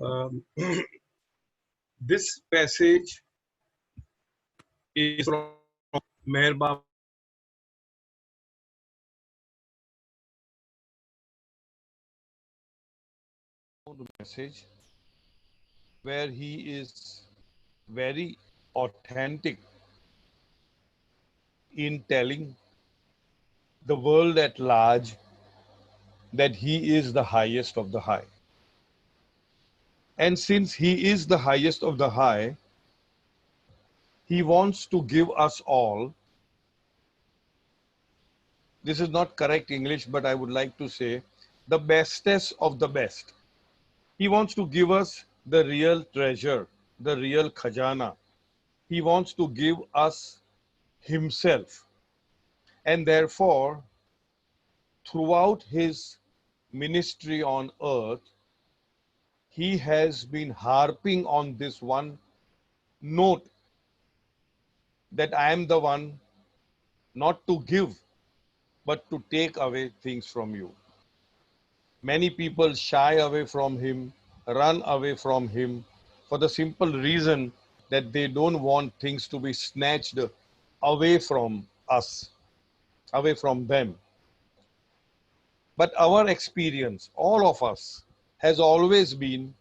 Um, this passage is from Meher Baba message, where he is very authentic in telling the world at large that he is the highest of the high. And since he is the highest of the high, he wants to give us all, this is not correct English, but I would like to say, the bestest of the best. He wants to give us the real treasure, the real khajana. He wants to give us himself. And therefore, throughout his ministry on earth, he has been harping on this one note that I am the one not to give, but to take away things from you. Many people shy away from him, run away from him for the simple reason that they don't want things to be snatched away from us, away from them. But our experience, all of us, has always been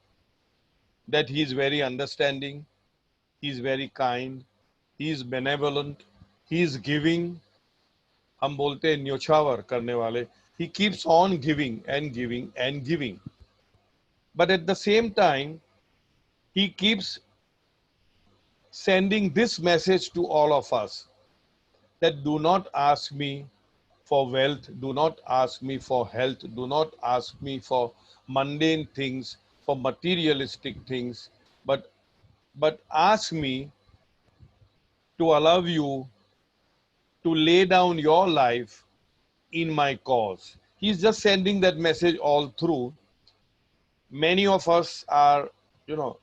that he is very understanding, he is very kind, he is benevolent, he is giving. हम बोलते हैं न्योछावर करने वाले. He keeps on giving and giving and giving. But at the same time, he keeps sending this message to all of us that do not ask me for wealth, do not ask me for health, do not ask me for mundane things, for materialistic things, but ask me to allow you to lay down your life in my cause. He's just sending that message all through. Many of us are, you know,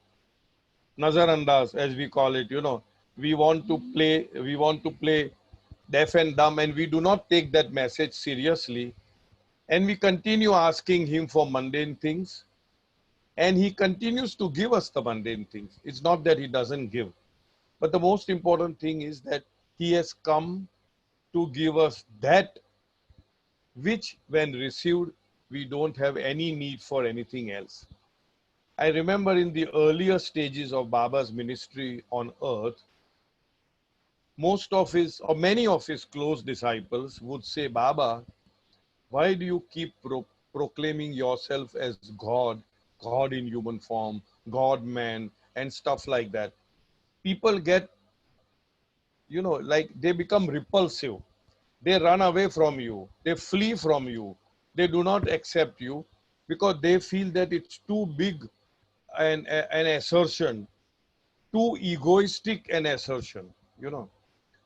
nazarandas, as we call it, we want to play deaf and dumb, and we do not take that message seriously. And we continue asking him for mundane things, and he continues to give us the mundane things. It's not that he doesn't give. But the most important thing is that he has come to give us that which, when received, we don't have any need for anything else. I remember in the earlier stages of Baba's ministry on earth, most of his or many of his close disciples would say, Baba, why do you keep proclaiming yourself as God, God in human form, God man, and stuff like that? People get, like they become repulsive. They run away from you. They flee from you. They do not accept you because they feel that it's too big an assertion, too egoistic an assertion, you know.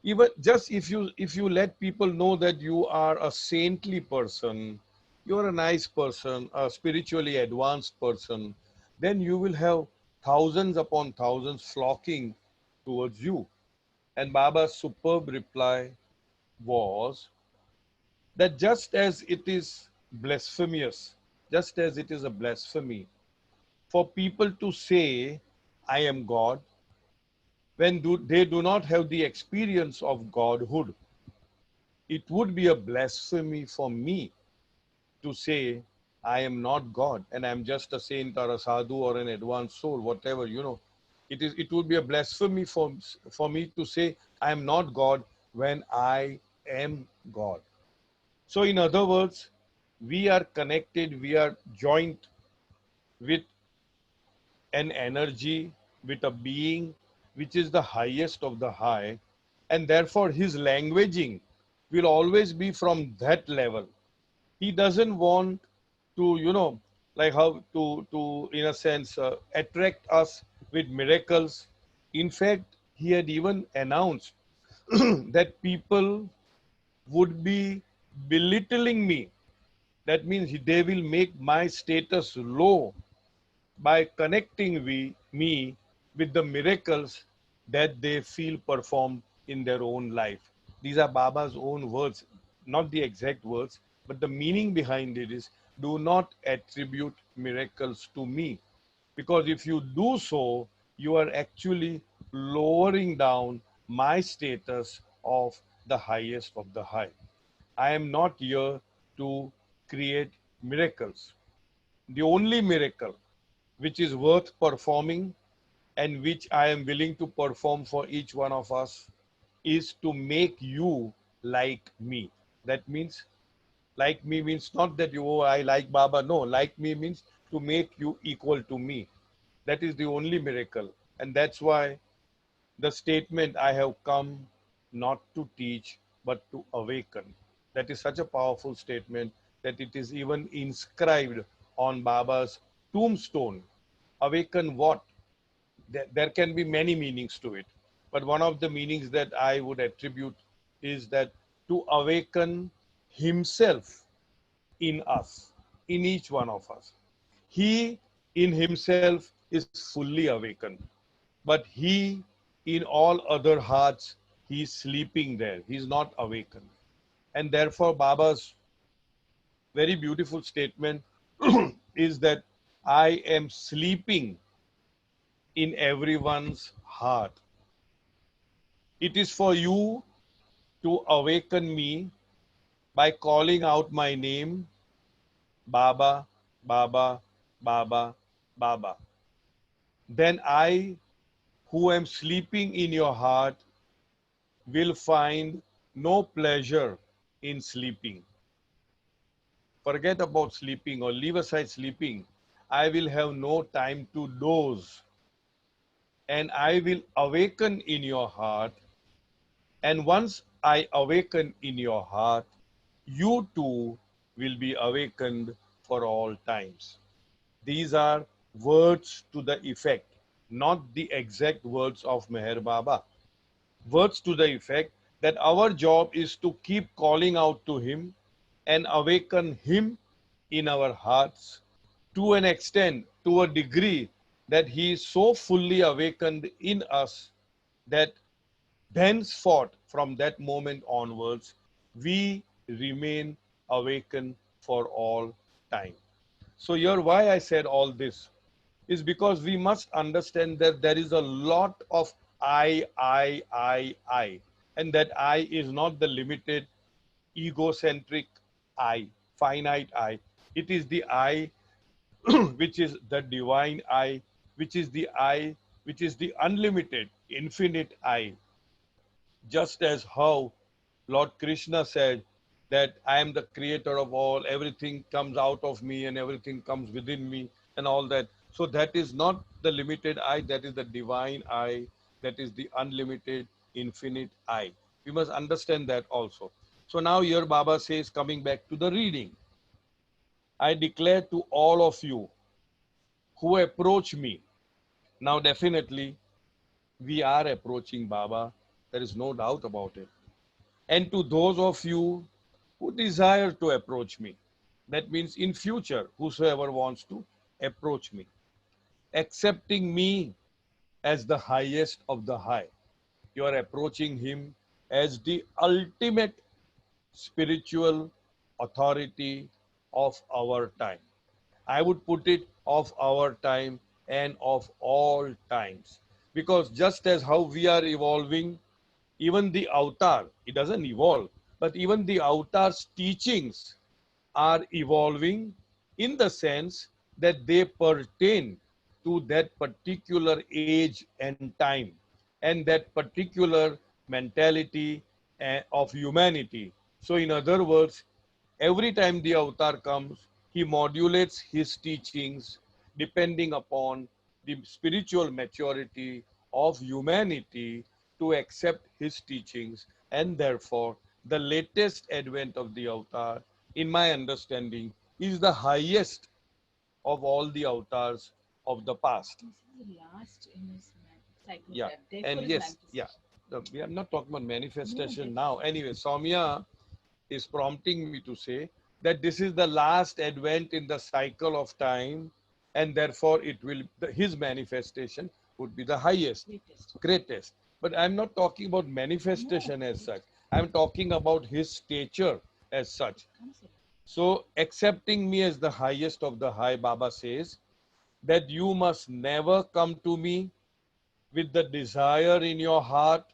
Even just if you let people know that you are a saintly person, you're a nice person, a spiritually advanced person, then you will have thousands upon thousands flocking towards you. And Baba's superb reply was that just as it is blasphemous, just as it is a blasphemy for people to say, I am God, when they do not have the experience of Godhood, it would be a blasphemy for me to say, I am not God and I'm just a saint or a sadhu or an advanced soul, whatever, It would be a blasphemy for me to say, I am not God when I am God. So, in other words, we are connected, we are joined with an energy, with a being which is the highest of the high, and therefore his languaging will always be from that level. He doesn't want to, like how to in a sense, attract us with miracles. In fact, he had even announced that people would be belittling me. That means they will make my status low by connecting me with the miracles that they feel performed in their own life. These are Baba's own words, not the exact words, but the meaning behind it is, do not attribute miracles to me. Because if you do so, you are actually lowering down my status of the highest of the high. I am not here to create miracles. The only miracle which is worth performing and which I am willing to perform for each one of us is to make you like me. That means, like me means not that you, oh, I like Baba. No, like me means to make you equal to me. That is the only miracle. And that's why the statement, I have come not to teach, but to awaken. That is such a powerful statement that it is even inscribed on Baba's tombstone. Awaken what? There can be many meanings to it. But one of the meanings that I would attribute is that to awaken himself in us, in each one of us. He in himself is fully awakened, but he in all other hearts, he is sleeping there. He is not awakened. And therefore, Baba's very beautiful statement is that I am sleeping in everyone's heart. It is for you to awaken me by calling out my name, Baba, Baba, Baba, Baba. Then I, who am sleeping in your heart, will find no pleasure in sleeping. Forget about sleeping or leave aside sleeping. I will have no time to doze. And I will awaken in your heart. And once I awaken in your heart, you too will be awakened for all times. These are words to the effect, not the exact words of Meher Baba. Words to the effect that our job is to keep calling out to him and awaken him in our hearts to an extent, to a degree that he is so fully awakened in us that thenceforth, from that moment onwards, we remain awakened for all time. So, here, why I said all this is because we must understand that there is a lot of I, and that I is not the limited egocentric I, finite I. It is the I which is the divine I, which is the I, which is the unlimited, infinite I. Just as how Lord Krishna said that I am the creator of all, everything comes out of me and everything comes within me and all that. So that is not the limited I, that is the divine I, that is the unlimited, infinite I. We must understand that also. So now here Baba says, coming back to the reading, I declare to all of you who approach me. Now definitely we are approaching Baba. There is no doubt about it. And to those of you who desire to approach me, that means in future, whosoever wants to approach me, accepting me as the highest of the high. You are approaching him as the ultimate spiritual authority of our time. I would put it of our time and of all times. Because just as how we are evolving, even the avatar, it doesn't evolve, but even the avatar's teachings are evolving in the sense that they pertain to that particular age and time and that particular mentality of humanity. So, in other words, every time the avatar comes, he modulates his teachings depending upon the spiritual maturity of humanity to accept his teachings, and therefore the latest advent of the avatar, in my understanding, is the highest of all the avatars of the past. This is the last in his Yeah, cyclograph. Therefore, and his yes, yeah. manifestation. We are not talking about No, manifestation now. definitely. Anyway, Soumya is prompting me to say that this is the last advent in the cycle of time, and therefore it will his manifestation would be the highest, Greatest. greatest. But I'm not talking about No, manifestation as it such. I'm talking about his stature as such. comes in. So accepting me as the highest of the high, Baba says, that you must never come to me with the desire in your heart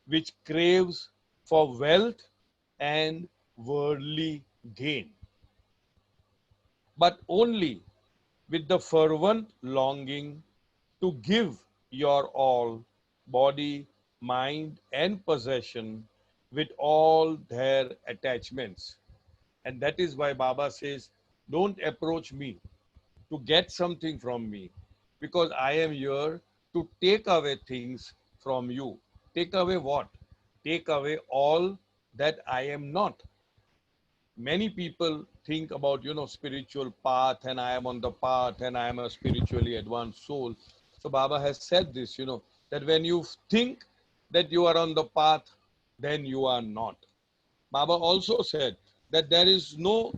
which craves for wealth and worldly gain, but only with the fervent longing to give your all, body, mind, and possession, with all their attachments. And that is why Baba says, don't approach me to get something from me, because I am here to take away things from you. Take away what? Take away all that I am not. Many people think about, spiritual path, and I am on the path, and I am a spiritually advanced soul. So Baba has said this, that when you think that you are on the path, then you are not. Baba also said that there is no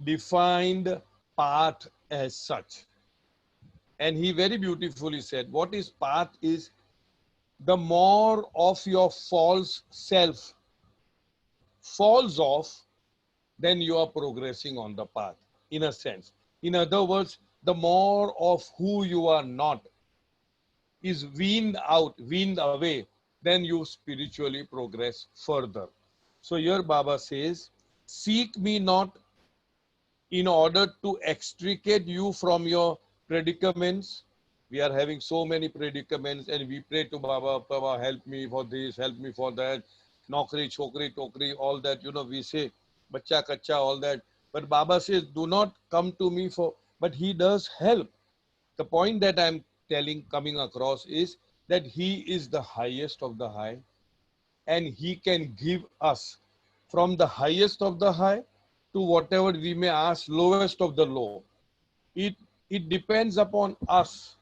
defined path as such. And he very beautifully said, what is path is the more of your false self falls off, then you are progressing on the path, in a sense. In other words, the more of who you are not is weaned away, then you spiritually progress further. So here Baba says, seek me not in order to extricate you from your predicaments. We are having so many predicaments, and we pray to Baba, Baba, help me for this, help me for that. Nokri, chokri, tokri, all that, we say, bacha, kacha, all that. But Baba says, do not come to me for, but he does help. The point that I'm coming across is that he is the highest of the high, and he can give us from the highest of the high to whatever we may ask, lowest of the low. It depends upon us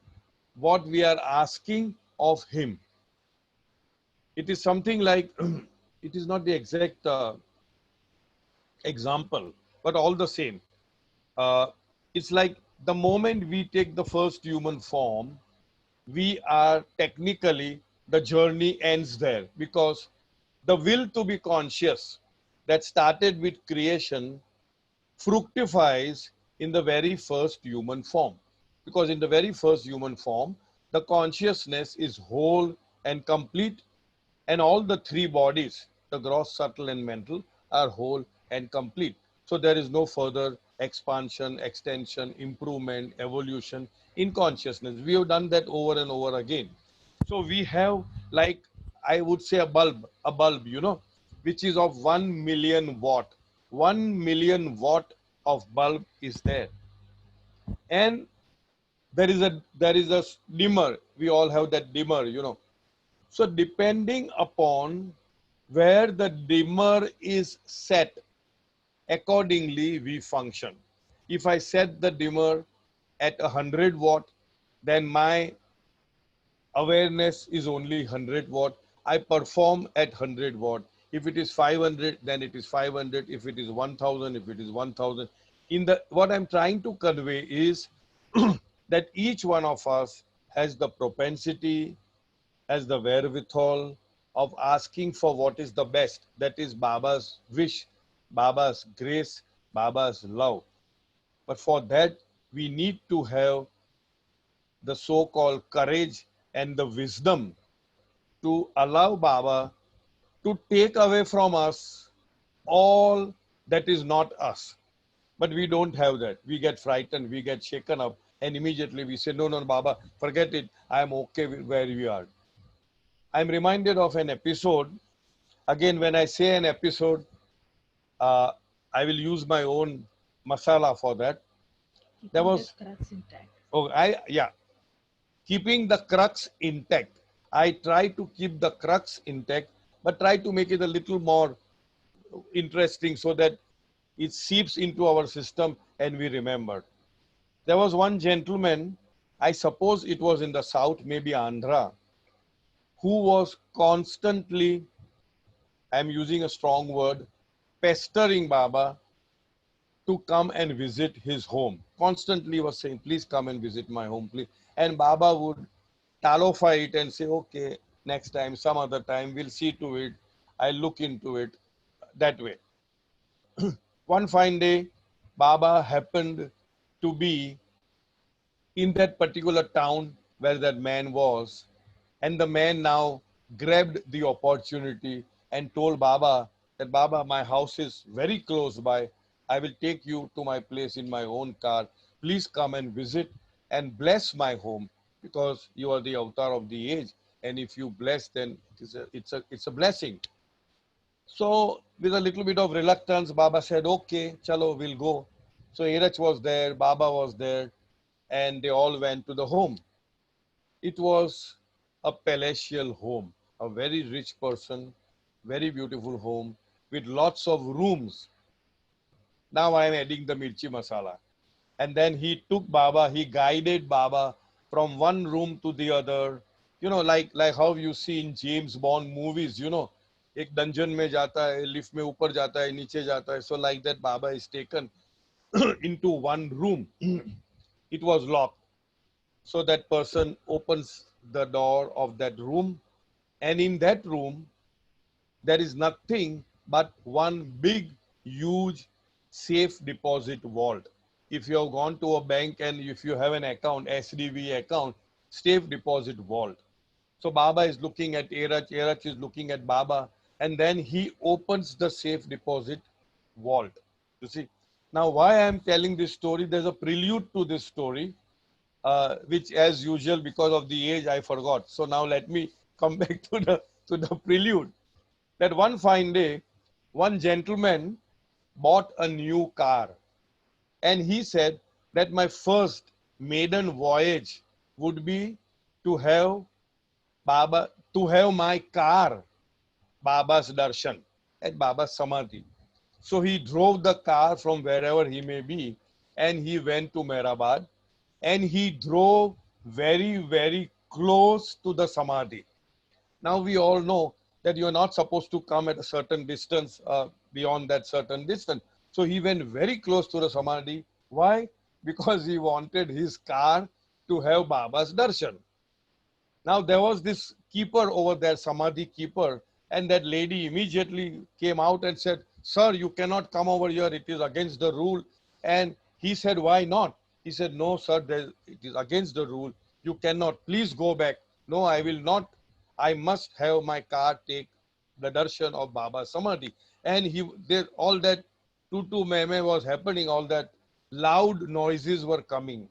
what we are asking of him. It is something like it is not the exact example, but all the same. uh, it's like the moment we take the first human form, we are technically, the journey ends there, because the will to be conscious that started with creation fructifies in the very first human form. Because in the very first human form, the consciousness is whole and complete, and all the three bodies, the gross, subtle, and mental, are whole and complete. So there is no further expansion, extension, improvement, evolution in consciousness. We have done that over and over again. So we have, like, I would say a bulb, which is of 1 million watt. 1 million watt of bulb is there. And there is a dimmer. We all have that dimmer. So depending upon where the dimmer is set, accordingly we function. If I set the dimmer at 100 watt, then my awareness is only 100 watt. I perform at 100 watt. If it is 500, then it is 500. If it is 1000, if it is 1000. What I'm trying to convey is that each one of us has the propensity, has the wherewithal of asking for what is the best. That is Baba's wish, Baba's grace, Baba's love. But for that, we need to have the so-called courage and the wisdom to allow Baba to take away from us all that is not us. But we don't have that. We get frightened, we get shaken up, and immediately we say, no, no, Baba, forget it. I am okay with where we are. I'm reminded of an episode. Again, when I say an episode, uh, I will use my own masala for that. There Keeping the was, crux intact. yeah, keeping the crux intact. I try to keep the crux intact, but try to make it a little more interesting so that it seeps into our system and we remember. There was one gentleman, I suppose it was in the south, maybe Andhra, who was constantly, I'm using a strong word, pestering Baba to come and visit his home. Constantly was saying, please come and visit my home, please. And Baba would tallify it and say, okay, next time, some other time, we'll see to it. I'll look into it. that way. One fine day, Baba happened to be in that particular town where that man was. And the man now grabbed the opportunity and told Baba that, Baba, my house is very close by. I will take you to my place in my own car. Please come and visit and bless my home, because you are the avatar of the age. And if you bless, then it's a blessing. So with a little bit of reluctance, Baba said, okay, chalo, we'll go. So Irach was there, Baba was there, and they all went to the home. It was a palatial home, a very rich person, very beautiful home with lots of rooms. Now I am adding the mirchi masala. And then he took Baba, he guided Baba from one room to the other. You know, like how you see in James Bond movies, you know, एक dungeon में जाता है, lift में ऊपर जाता है, नीचे जाता है. So like that, Baba is taken into one room. It was locked. So that person opens the door of that room, and in that room, there is nothing but one big, huge safe deposit vault. If you have gone to a bank and if you have an account, SDV account, safe deposit vault. So Baba is looking at Erach, Erach is looking at Baba, and then he opens the safe deposit vault. You see, now why I am telling this story, there's a prelude to this story, which as usual, because of the age, I forgot. So now let me come back to the prelude. That one fine day, one gentleman bought a new car, and he said that my first maiden voyage would be to have Baba, to have my car, Baba's darshan at Baba's samadhi. So he drove the car from wherever he may be, and he went to Mehrabad, and he drove very, very close to the samadhi. Now we all know that you're not supposed to come at a certain distance, beyond that certain distance. So he went very close to the samadhi. Why? Because he wanted his car to have Baba's darshan. Now there was this keeper over there, samadhi keeper, and that lady immediately came out and said, sir, you cannot come over here. It is against the rule. And he said, why not? He said, no, sir, it is against the rule. You cannot. Please go back. No, I will not. I must have my car take the darshan of Baba Samadhi. And all that tutu meme was happening, all that loud noises were coming.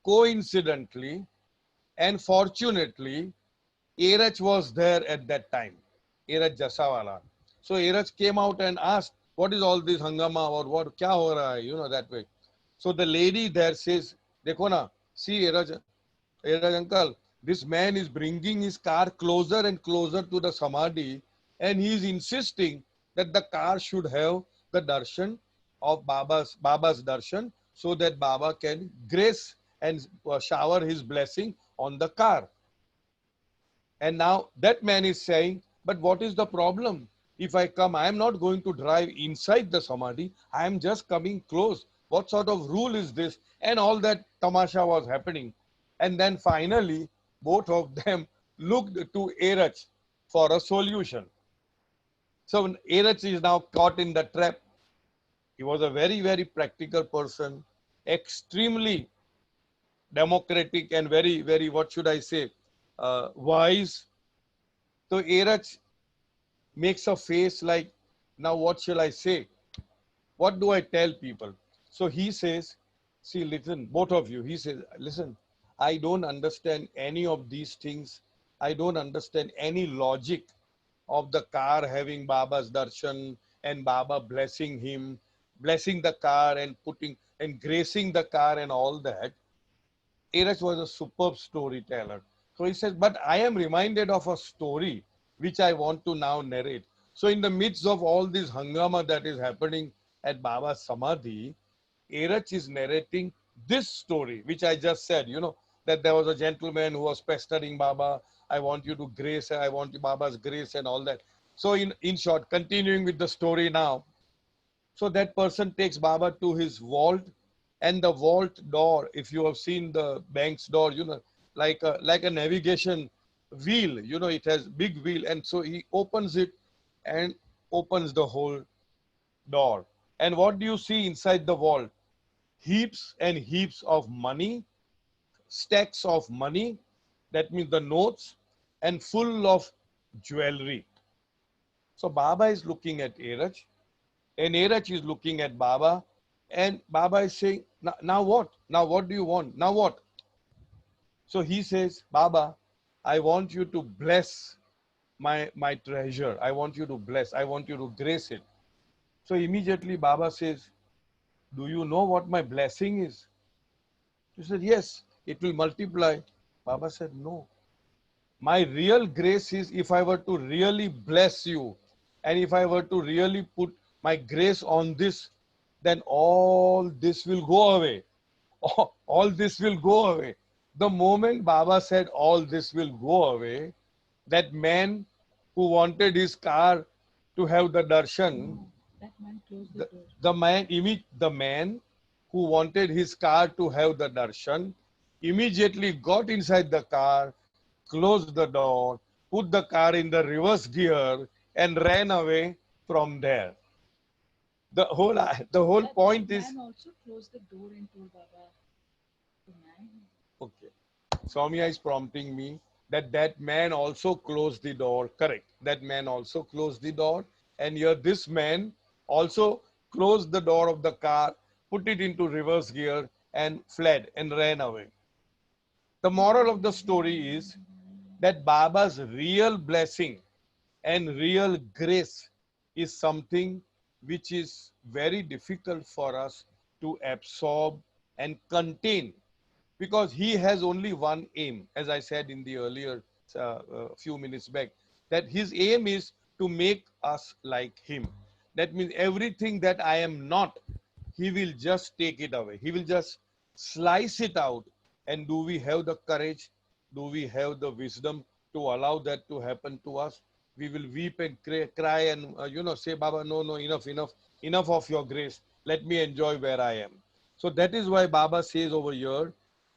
Coincidentally and fortunately, Erach was there at that time, Erach Jasawala. So Erach came out and asked, what is all this hangama, or what, kya ho raha hai, you know, that way. So the lady there says, dekho na, see Erach uncle, this man is bringing his car closer and closer to the samadhi, and he is insisting that the car should have the darshan of Baba's darshan, so that Baba can grace and shower his blessing on the car. And now that man is saying, but what is the problem? If I come, I am not going to drive inside the samadhi. I am just coming close. What sort of rule is this? And all that tamasha was happening. And then finally, both of them looked to Erach for a solution. So Erach is now caught in the trap. He was a very, very practical person, extremely democratic and very, very, what should I say, wise. So Erach makes a face like, now what shall I say? What do I tell people? So he says, see, listen, both of you, he says, listen, I don't understand any of these things. I don't understand any logic of the car having Baba's darshan and Baba blessing him, blessing the car and putting and gracing the car and all that. Erach was a superb storyteller. So he says, but I am reminded of a story which I want to now narrate. So in the midst of all this hangama that is happening at Baba's Samadhi, Erach is narrating this story, which I just said, you know, that there was a gentleman who was pestering Baba. I want you to grace, I want Baba's grace and all that. So in short, continuing with the story now. So that person takes Baba to his vault, and the vault door, if you have seen the bank's door, you know, like a navigation wheel, you know, it has big wheel. And so he opens it, and opens the whole door. And what do you see inside the vault? Heaps and heaps of money, stacks of money, that means the notes, and full of jewelry. So Baba is looking at Eraj, and Eraj is looking at Baba, and Baba is saying, now what? Now what do you want? Now what? So he says, Baba, I want you to bless my treasure. I want you to bless. I want you to grace it. So immediately Baba says, do you know what my blessing is? He said, yes, it will multiply. Baba said, no. My real grace is if I were to really bless you and if I were to really put my grace on this, then all this will go away. All this will go away. The moment Baba said all this will go away, that man who wanted his car to have the darshan, That man closed the the, door. the man who wanted his car to have the darshan immediately got inside the car, closed the door, put the car in the reverse gear, and ran away from there. The whole point That is man also closed the door and told Baba, the man. okay. Soumya is prompting me that that man also closed the door. Correct. That man also closed the door. And here this man also closed the door of the car, put it into reverse gear and fled and ran away. The moral of the story is that Baba's real blessing and real grace is something which is very difficult for us to absorb and contain because he has only one aim, as I said in the earlier few minutes back, that his aim is to make us like him. That means everything that I am not, he will just take it away. He will just slice it out. And do we have the courage? Do we have the wisdom to allow that to happen to us? We will weep and cry and, say, Baba, no, no, enough, enough, enough of your grace. Let me enjoy where I am. So that is why Baba says over here,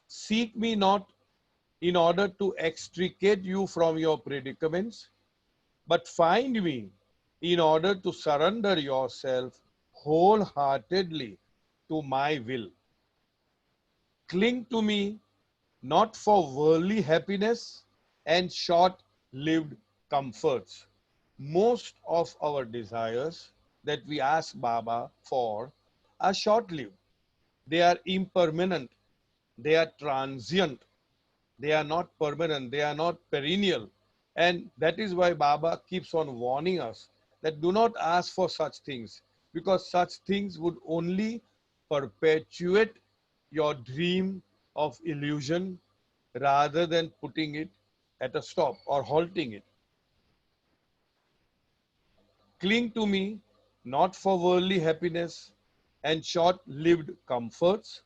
seek me not in order to extricate you from your predicaments, but find me in order to surrender yourself wholeheartedly to my will. Cling to me not for worldly happiness and short lived comforts. Most of our desires that we ask Baba for are short lived, they are impermanent, they are transient, they are not permanent, they are not perennial. And that is why Baba keeps on warning us that do not ask for such things because such things would only perpetuate your dream of illusion rather than putting it at a stop or halting it. Cling to me not for worldly happiness and short lived comforts,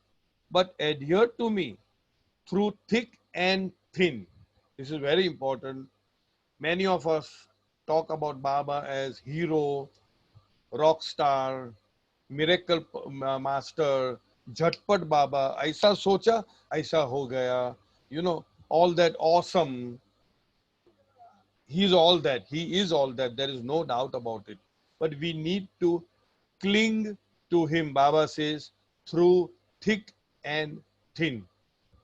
but adhere to me through thick and thin. This is very important. Many of us talk about Baba as hero, rock star, miracle master, झटपट Baba, ऐसा सोचा, ऐसा हो गया, all that awesome. He's all that. He is all that. There is no doubt about it. But we need to cling to him, Baba says, through thick and thin.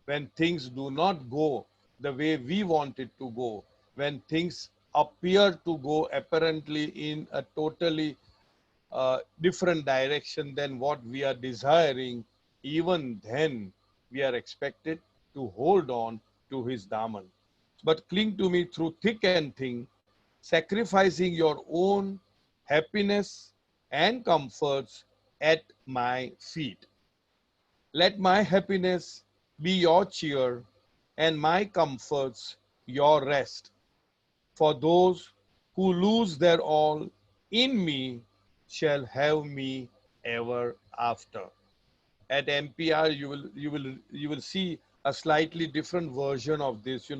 When things do not go the way we want it to go, when things appear to go apparently in a totally different direction than what we are desiring, even then we are expected to hold on to his daman. But cling to me through thick and thin, sacrificing your own happiness and comforts at my feet. Let my happiness be your cheer and my comforts your rest. For those who lose their all in me shall have me ever after. At MPR, you will see a slightly different version of this.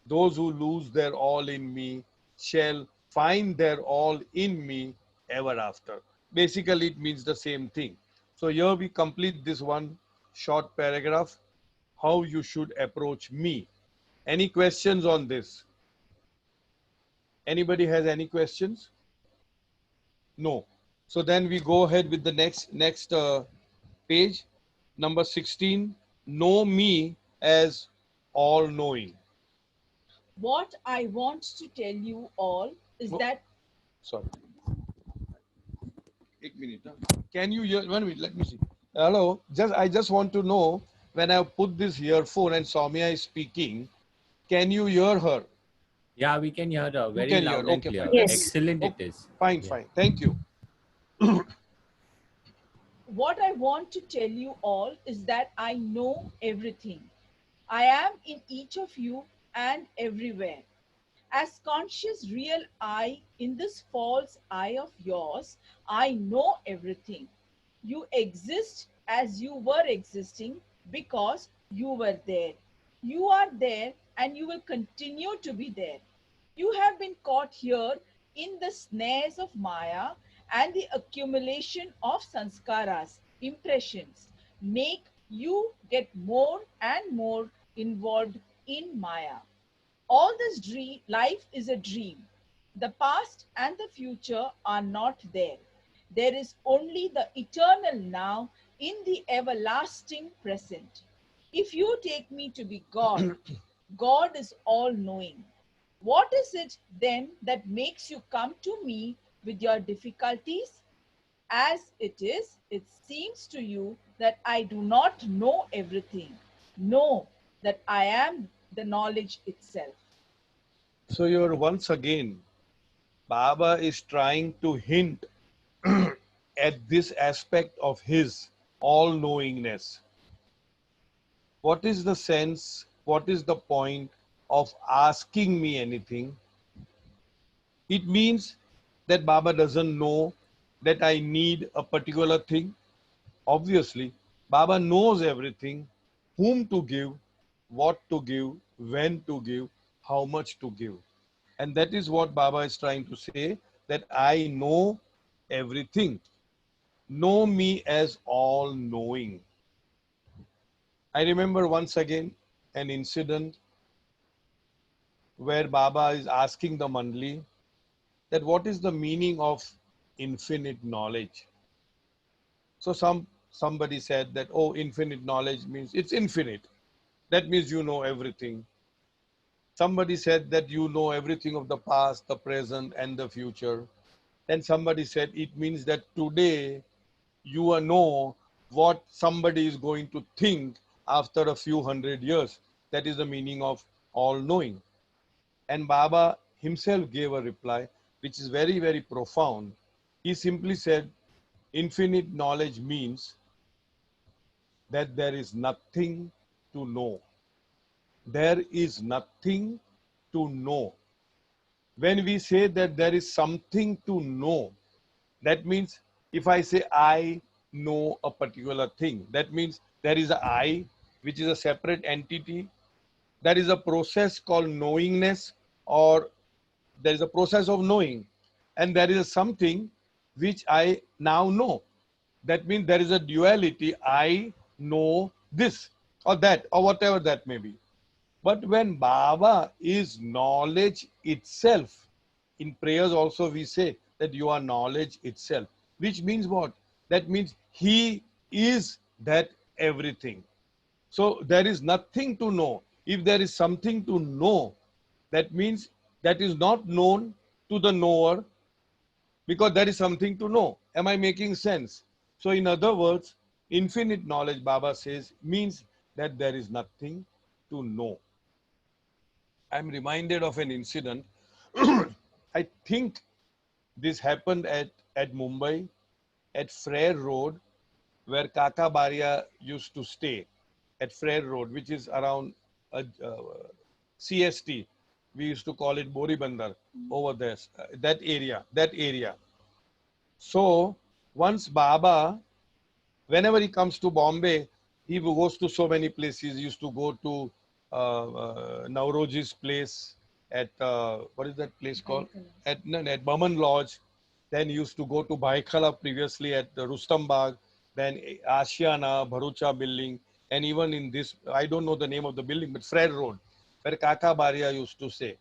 Those who lose their all in me shall find their all in me ever after. Basically, it means the same thing. So here we complete this one short paragraph, how you should approach me. Any questions on this? Anybody has any questions? No. So then we go ahead with the next page, number 16. Know me as all knowing. What I want to tell you all is Oh, that sorry. One minute. Can you hear? 1 minute. Let me see. Hello. I just want to know, when I put this earphone and Soumya is speaking, can you hear her? Yeah, we can hear her You very can hear. loud and Okay, clear. fine. Then Yes. Excellent it okay, is. fine, Yeah. fine. Thank you. what I want to tell you all is that I know everything. I am in each of you and everywhere. As conscious real I in this false I of yours, I know everything. You exist as you were existing because you were there. You are there and you will continue to be there. You have been caught here in the snares of Maya, and the accumulation of sanskaras, impressions, make you get more and more involved in Maya. All this dream, life is a dream. The past and the future are not there. There is only the eternal now in the everlasting present. If you take me to be God, God is all knowing. What is it then that makes you come to me with your difficulties? As it is, it seems to you that I do not know everything. Know that I am the knowledge itself. So you're once again, Baba is trying to hint at this aspect of his all knowingness. What is the sense? What is the point of asking me anything? It means that Baba doesn't know that I need a particular thing. Obviously, Baba knows everything, whom to give, what to give, when to give, how much to give. And that is what Baba is trying to say, that I know everything. Know me as all knowing. I remember once again an incident where Baba is asking the Mandli that what is the meaning of infinite knowledge. So somebody said that, oh, infinite knowledge means it's infinite. That means you know everything. Somebody said that you know everything of the past, the present, and the future. Then somebody said it means that today you know what somebody is going to think after a few hundred years. That is the meaning of all knowing. And Baba himself gave a reply which is very, very profound. He simply said, infinite knowledge means that there is nothing to know. There is nothing to know. When we say that there is something to know, that means if I say I know a particular thing, that means there is a I, which is a separate entity. There is a process called knowingness, or there is a process of knowing, and there is something which I now know. That means there is a duality. I know this or that or whatever that may be. But when Baba is knowledge itself, in prayers also we say that you are knowledge itself, which means what? That means he is that everything. So there is nothing to know. If there is something to know, that means that is not known to the knower, because there is something to know. Am I making sense? So in other words, infinite knowledge, Baba says, means that there is nothing to know. I'm reminded of an incident. I think this happened at Mumbai, at Frere Road, where Kaka Baria used to stay, at Frere Road, which is around CST. We used to call it Boribandar over there, that area. So once Baba, whenever he comes to Bombay, he goes to so many places. He used to go to Nauroji's place at, what is that place called? At Burman Lodge. Then he used to go to Baikhala previously at the Rustam Bagh, then Ashiana, Bharucha building, and even in this, I don't know the name of the building, but Frere Road, where Kaka Baria used to say.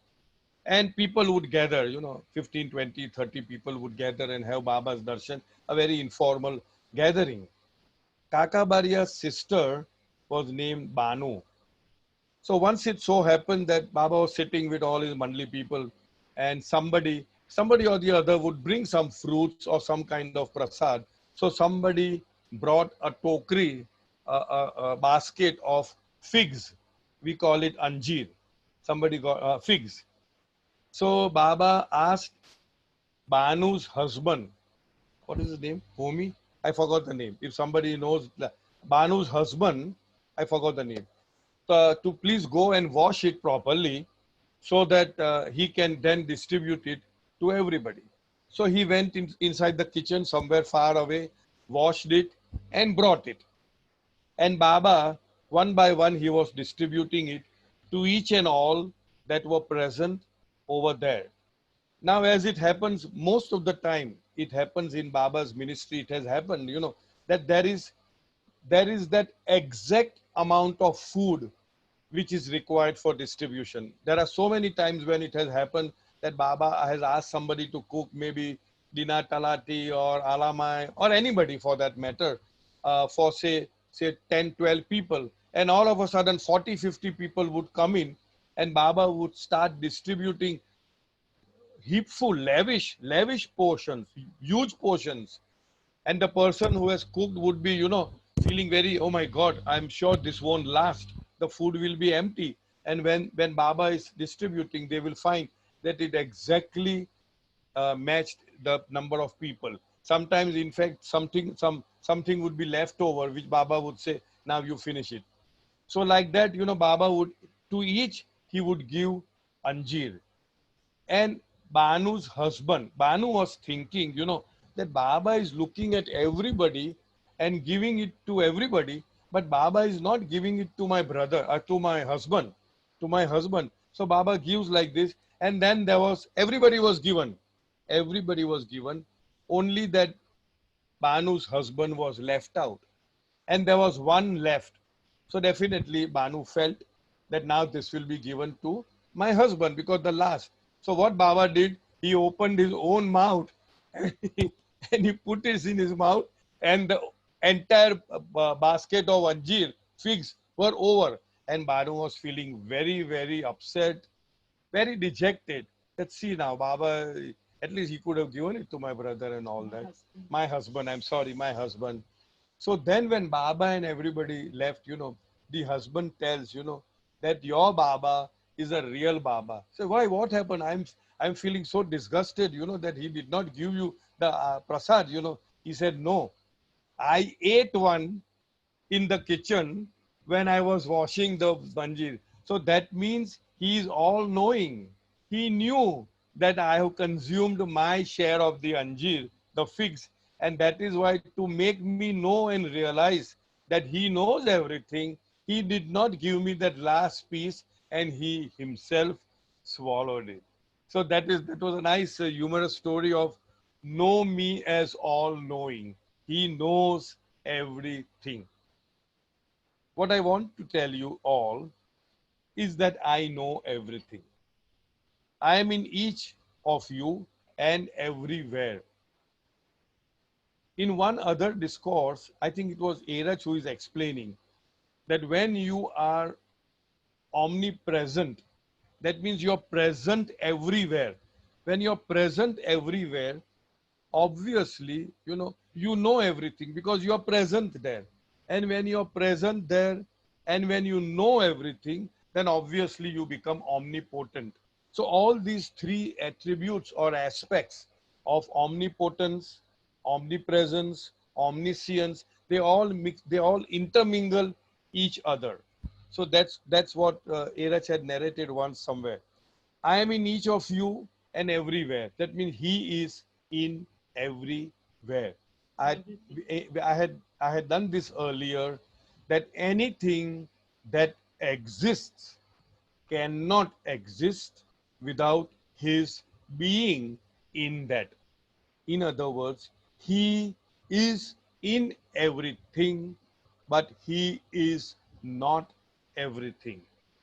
And people would gather, 15, 20, 30 people would gather and have Baba's darshan, a very informal gathering. Kakabaria's sister was named Banu. So once it so happened that Baba was sitting with all his Mandli people, and somebody or the other would bring some fruits or some kind of prasad. So somebody brought a tokri, a basket of figs. We call it anjeer. Somebody got figs. So Baba asked Banu's husband, what is his name? Homi? I forgot the name. If somebody knows Banu's husband, I forgot the name. To please go and wash it properly so that he can then distribute it to everybody. So he went inside the kitchen somewhere far away, washed it and brought it. And Baba, one by one, he was distributing it to each and all that were present over there. Now, as it happens, most of the time, it happens in Baba's ministry, it has happened, that there is that exact amount of food which is required for distribution. There are so many times when it has happened that Baba has asked somebody to cook maybe Dina Talati or Alamai or anybody for that matter for say 10, 12 people. And all of a sudden 40, 50 people would come in and Baba would start distributing heapful, lavish portions, huge portions. And the person who has cooked would be, feeling very, oh my God, I'm sure this won't last. The food will be empty. And when Baba is distributing, they will find that it exactly matched the number of people. Sometimes, in fact, something would be left over, which Baba would say, now you finish it. So like that, Baba would, to each, he would give anjeer. And Banu's husband, Banu was thinking, that Baba is looking at everybody and giving it to everybody, but Baba is not giving it to my brother or to my husband, So Baba gives like this, and then everybody was given, only that Banu's husband was left out, and there was one left. So definitely Banu felt that now this will be given to my husband because the last. So what Baba did, he opened his own mouth and he put it in his mouth, and the entire basket of anjeer figs were over. And Banu was feeling very, very upset, very dejected. That see now, Baba, at least he could have given it to my brother and all My that. husband. My husband, I'm sorry, my husband. So then when Baba and everybody left, the husband tells, that your Baba is a real Baba. So why, what happened? I'm feeling so disgusted, that he did not give you the prasad, He said, no, I ate one in the kitchen when I was washing the banjir. So that means he is all knowing. He knew that I have consumed my share of the anjir, the figs, and that is why to make me know and realize that he knows everything, he did not give me that last piece and he himself swallowed it. So that was a nice humorous story of know me as all knowing. He knows everything. What I want to tell you all is that I know everything. I am in each of you and everywhere. In one other discourse, I think it was Erach who is explaining that when you are omnipresent, that means you're present everywhere. When you're present everywhere, obviously, you know everything because you're present there. And when you're present there and when you know everything, then obviously you become omnipotent. So all these three attributes or aspects of omnipotence, omnipresence, omniscience, they all mix, they all intermingle each other. So that's what Erach had narrated once somewhere. I am in each of you and everywhere. That means he is in everywhere. I, I had done this earlier that anything that exists cannot exist without his being in that. In other words, he is in everything, but he is not everything.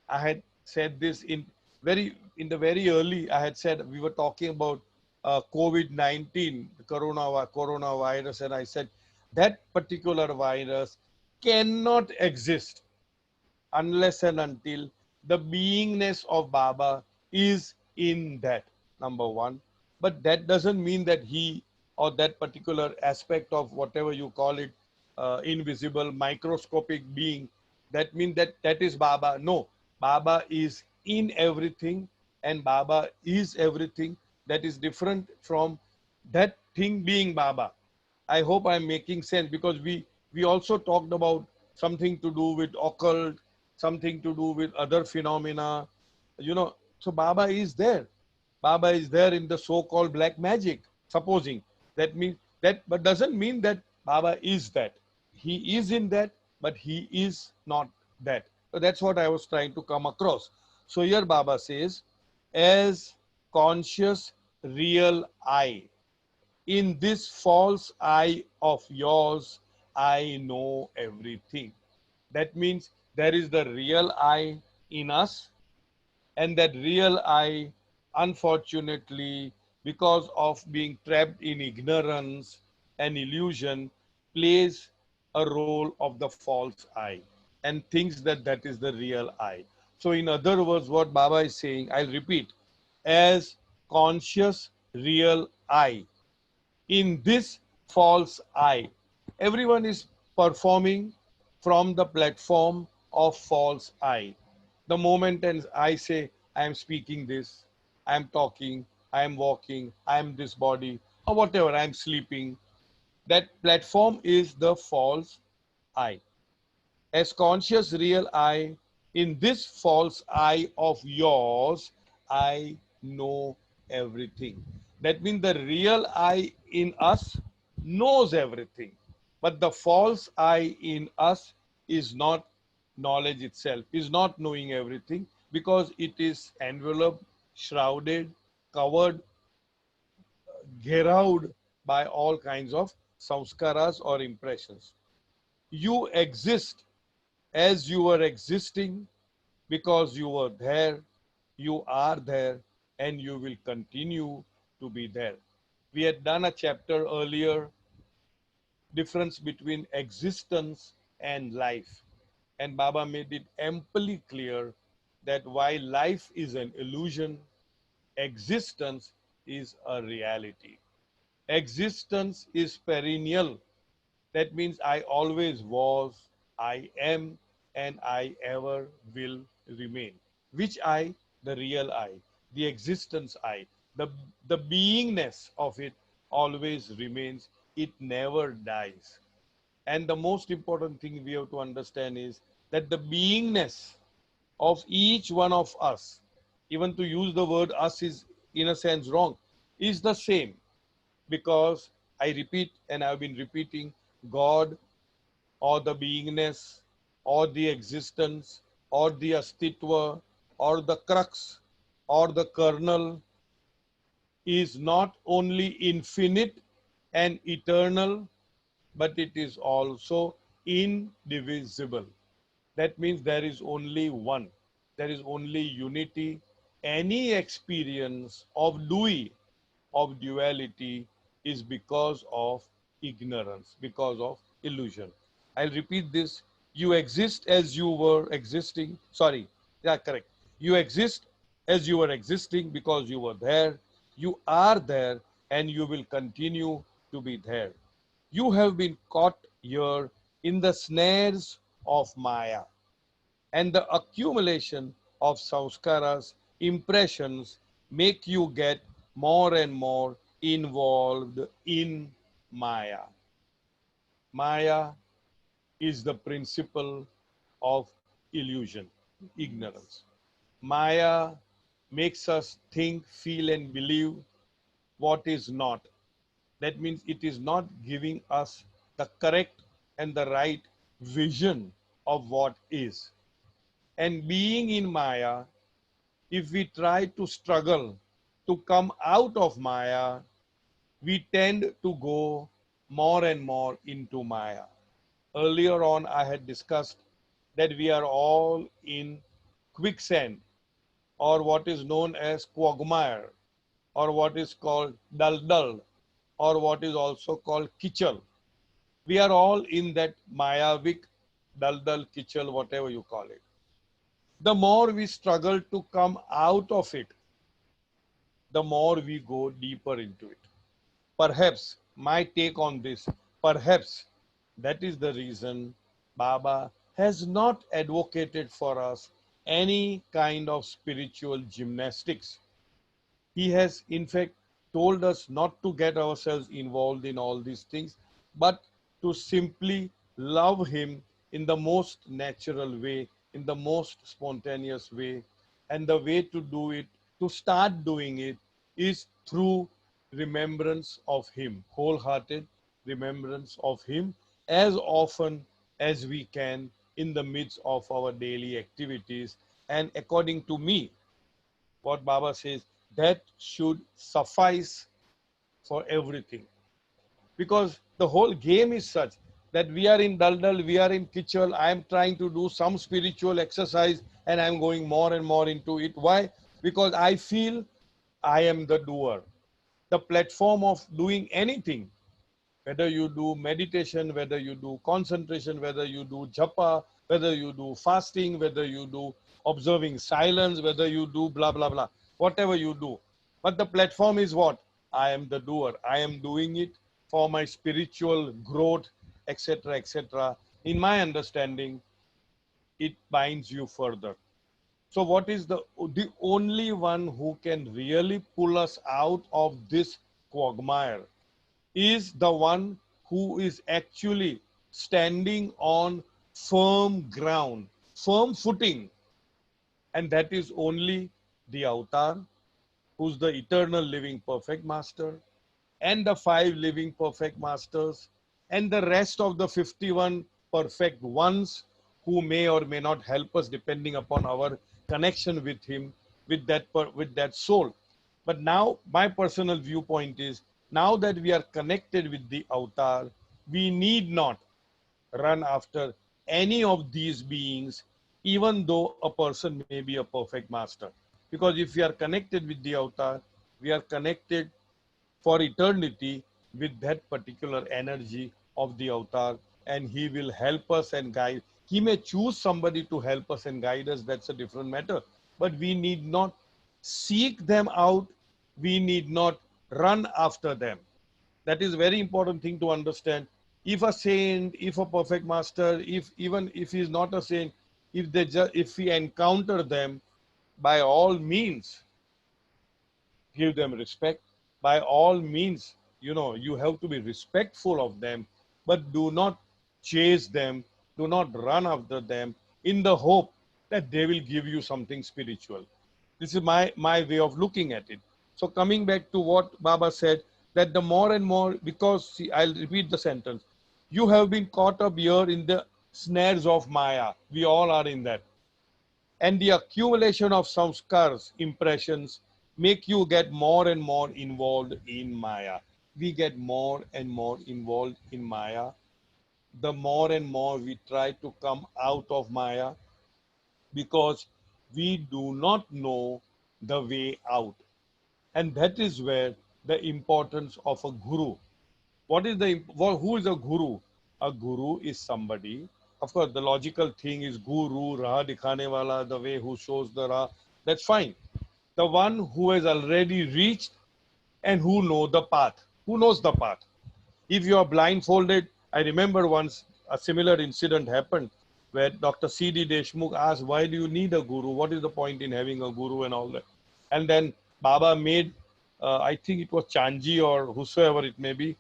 I had said this in very in the very early, I had said we were talking about COVID-19, the coronavirus, and I said that particular virus cannot exist unless and until the beingness of Baba is in that, number one. But that doesn't mean that he or that particular aspect of whatever you call it, invisible, microscopic being, that means that that is Baba. No, Baba is in everything and Baba is everything. That is different from that thing being Baba. I hope I'm making sense, because we also talked about something to do with occult, something to do with other phenomena, you know. So Baba is there. Baba is there in the so-called black magic, supposing. That means that, but doesn't mean that Baba is that. He is in that, but he is not that. So that's what I was trying to come across. So here Baba says, as conscious real I, in this false I of yours, I know everything. That means there is the real I in us, and that real I, unfortunately, because of being trapped in ignorance and illusion, plays a role of the false I and thinks that that is the real I. So, in other words, what Baba is saying, I'll repeat, as conscious real I, in this false I, everyone is performing from the platform of false I. The moment and I say, I am speaking this, I am talking, I am walking, I am this body, or whatever, I am sleeping, that platform is the false I. As conscious real I, in this false I of yours, I know everything. That means the real I in us knows everything, but the false I in us is not knowledge itself, is not knowing everything, because it is enveloped, shrouded, covered, geared by all kinds of samskaras or impressions. You exist as you were existing because you were there, you are there, and you will continue to be there. We had done a chapter earlier, difference between existence and life. And Baba made it amply clear that while life is an illusion, existence is a reality. Existence is perennial. That means I always was, I am, and I ever will remain. Which I? The real I, the existence I. The beingness of it always remains. It never dies. And the most important thing we have to understand is that the beingness of each one of us, even to use the word us is in a sense wrong, is the same, because I repeat, and I've been repeating, God or the beingness or the existence or the astitva or the crux or the kernel is not only infinite and eternal, but it is also indivisible. That means there is only one, there is only unity. Any experience of dui, of duality, is because of ignorance, because of illusion. I'll repeat this. You exist as you were existing. Sorry, yeah, correct. You exist as you were existing because you were there. You are there and you will continue to be there. You have been caught here in the snares of Maya, and the accumulation of samskaras, impressions, make you get more and more involved in Maya. Maya is the principle of illusion, ignorance. Maya makes us think, feel, and believe what is not. That means it is not giving us the correct and the right vision of what is. And being in Maya, if we try to struggle to come out of Maya, we tend to go more and more into Maya. Earlier on, I had discussed that we are all in quicksand. or what is known as quagmire, or what is called daldal, or what is also called kichal. We are all in that mayavik, daldal, kichal, whatever you call it. The more we struggle to come out of it, the more we go deeper into it. Perhaps my take on this, perhaps that is the reason Baba has not advocated for us any kind of spiritual gymnastics. He has, in fact, told us not to get ourselves involved in all these things, but to simply love Him in the most natural way, in the most spontaneous way. And the way to do it, to start doing it, is through remembrance of Him, wholehearted remembrance of Him as often as we can in the midst of our daily activities. And according to me, what Baba says, that should suffice for everything. Because the whole game is such that we are in daldal, we are in kichal. I am trying to do some spiritual exercise and I am going more and more into it. Why? Because I feel I am the doer. The platform of doing anything, whether you do meditation, whether you do concentration, whether you do japa, whether you do fasting, whether you do observing silence, whether you do blah, blah, blah, whatever you do. But the platform is what? I am the doer. I am doing it for my spiritual growth, etc., etc. In my understanding, it binds you further. So, what is the only one who can really pull us out of this quagmire is the one who is actually standing on firm ground, firm footing, and that is only the avatar, who's the eternal living perfect master, and the five living perfect masters, and the rest of the 51 perfect ones who may or may not help us depending upon our connection with him, with that soul. But now my personal viewpoint is, now that we are connected with the avatar, we need not run after any of these beings, even though a person may be a perfect master. Because if we are connected with the avatar, we are connected for eternity with that particular energy of the avatar, and he will help us and guide. He may choose somebody to help us and guide us, that's a different matter. But we need not seek them out, we need not run after them. That is a very important thing to understand. If a saint, if a perfect master, if even if he is not a saint, if we encounter them, by all means give them respect. By all means, you have to be respectful of them, but do not chase them, do not run after them in the hope that they will give you something spiritual. This is my way of looking at it. So coming back to what Baba said, that the more and more, because see, I'll repeat the sentence, you have been caught up here in the snares of Maya. We all are in that, and the accumulation of samskars, impressions, make you get more and more involved in Maya. We get more and more involved in Maya. The more and more we try to come out of Maya, because we do not know the way out. And that is where the importance of a guru. Who is a guru? A guru is somebody. Of course, the logical thing is guru, raha dikhane wala, the way who shows the raha. That's fine. The one who has already reached and who know the path. Who knows the path? If you are blindfolded, I remember once a similar incident happened where Dr. C.D. Deshmukh asked, why do you need a guru? What is the point in having a guru and all that? And then Baba made, I think it was Chanji or whosoever it may be,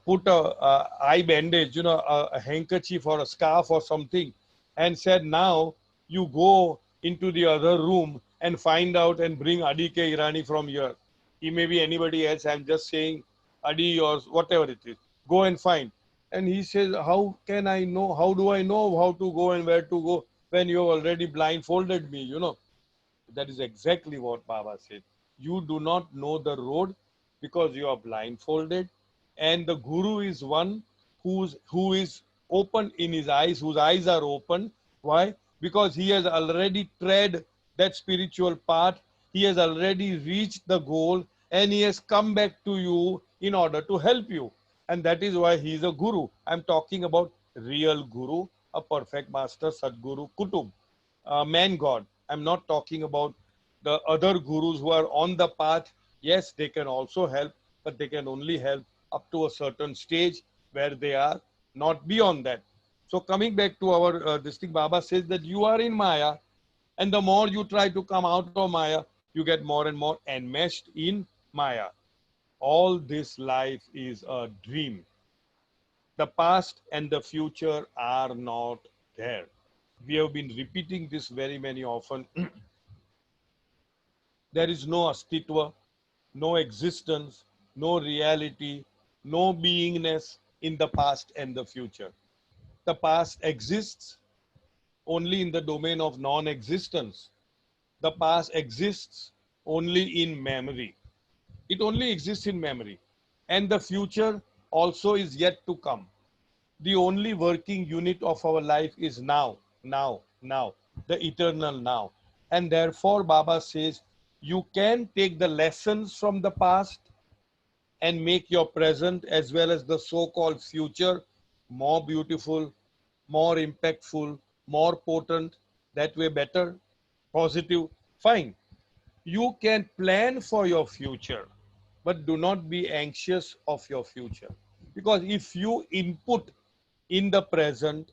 put a eye bandage, a handkerchief or a scarf or something, and said, now you go into the other room and find out and bring Adi K. Irani from here. He may be anybody else. I'm just saying Adi or whatever it is. Go and find. And he says, how can I know? How do I know how to go and where to go when you have already blindfolded me? That is exactly what Baba said. You do not know the road because you are blindfolded. And the guru is one who is open in his eyes, whose eyes are open. Why? Because he has already tread that spiritual path, he has already reached the goal and he has come back to you in order to help you. And that is why he is a guru. I'm talking about real guru, a perfect master, Sadguru, Kutub, man God. I'm not talking about the other gurus who are on the path. Yes, they can also help, but they can only help up to a certain stage where they are, not beyond that. So coming back to our this thing, Baba says that you are in Maya, and the more you try to come out of Maya, you get more and more enmeshed in Maya. All this life is a dream. The past and the future are not there. We have been repeating this very many often. There is no astitva, no existence, no reality, no beingness in the past and the future. The past exists only in the domain of non-existence. The past exists only in memory. It only exists in memory. And the future also is yet to come. The only working unit of our life is now, now, now, the eternal now. And therefore, Baba says, you can take the lessons from the past and make your present as well as the so-called future more beautiful, more impactful, more potent, that way better, positive, fine. You can plan for your future, but do not be anxious of your future. Because if you input in the present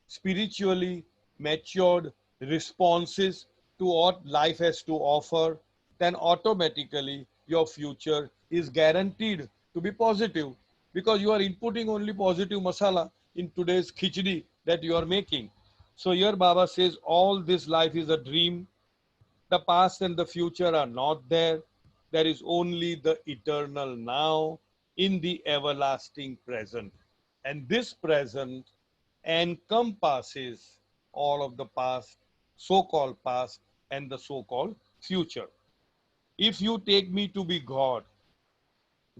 spiritually matured responses to what life has to offer, then automatically your future is guaranteed to be positive, because you are inputting only positive masala in today's khichdi that you are making. So here Baba says all this life is a dream. The past and the future are not there. There is only the eternal now in the everlasting present. And this present encompasses all of the past, so-called past, and the so-called future. If you take me to be God,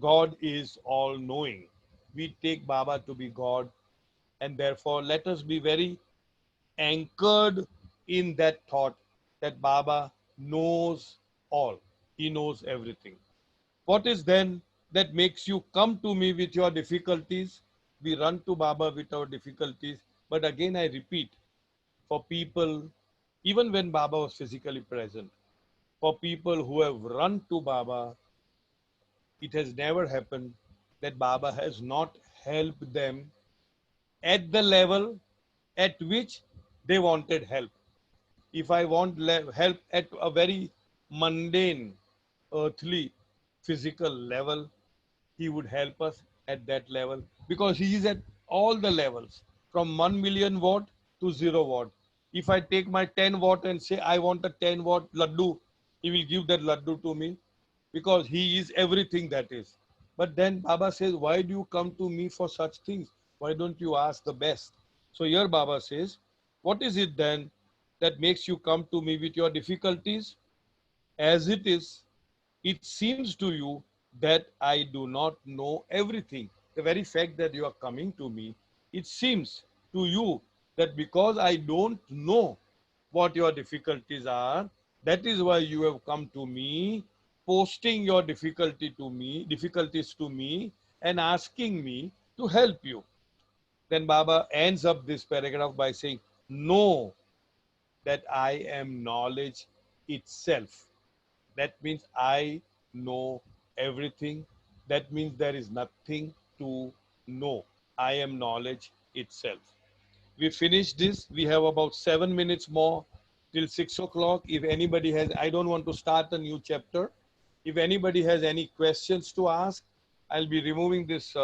God is all-knowing. We take Baba to be God, and therefore let us be very anchored in that thought that Baba knows all. He knows everything. What is then that makes you come to me with your difficulties? We run to Baba with our difficulties. But again, I repeat, for people, even when Baba was physically present, for people who have run to Baba, it has never happened that Baba has not helped them at the level at which they wanted help. If I want help at a very mundane, earthly, physical level, he would help us at that level, because he is at all the levels from 1 million watt to 0 watt. If I take my 10 watt and say I want a 10 watt laddu, he will give that laddu to me, because he is everything that is. But then Baba says, why do you come to me for such things? Why don't you ask the best? So here Baba says, what is it then that makes you come to me with your difficulties? As it is, it seems to you that I do not know everything. The very fact that you are coming to me, it seems to you that because I don't know what your difficulties are, that is why you have come to me, posting your difficulties to me, and asking me to help you. Then Baba ends up this paragraph by saying, know that I am knowledge itself. That means I know everything. That means there is nothing to know. I am knowledge itself. We finish this. We have about 7 minutes more till 6 o'clock. If anybody has, I don't want to start a new chapter. If anybody has any questions to ask, I'll be removing this.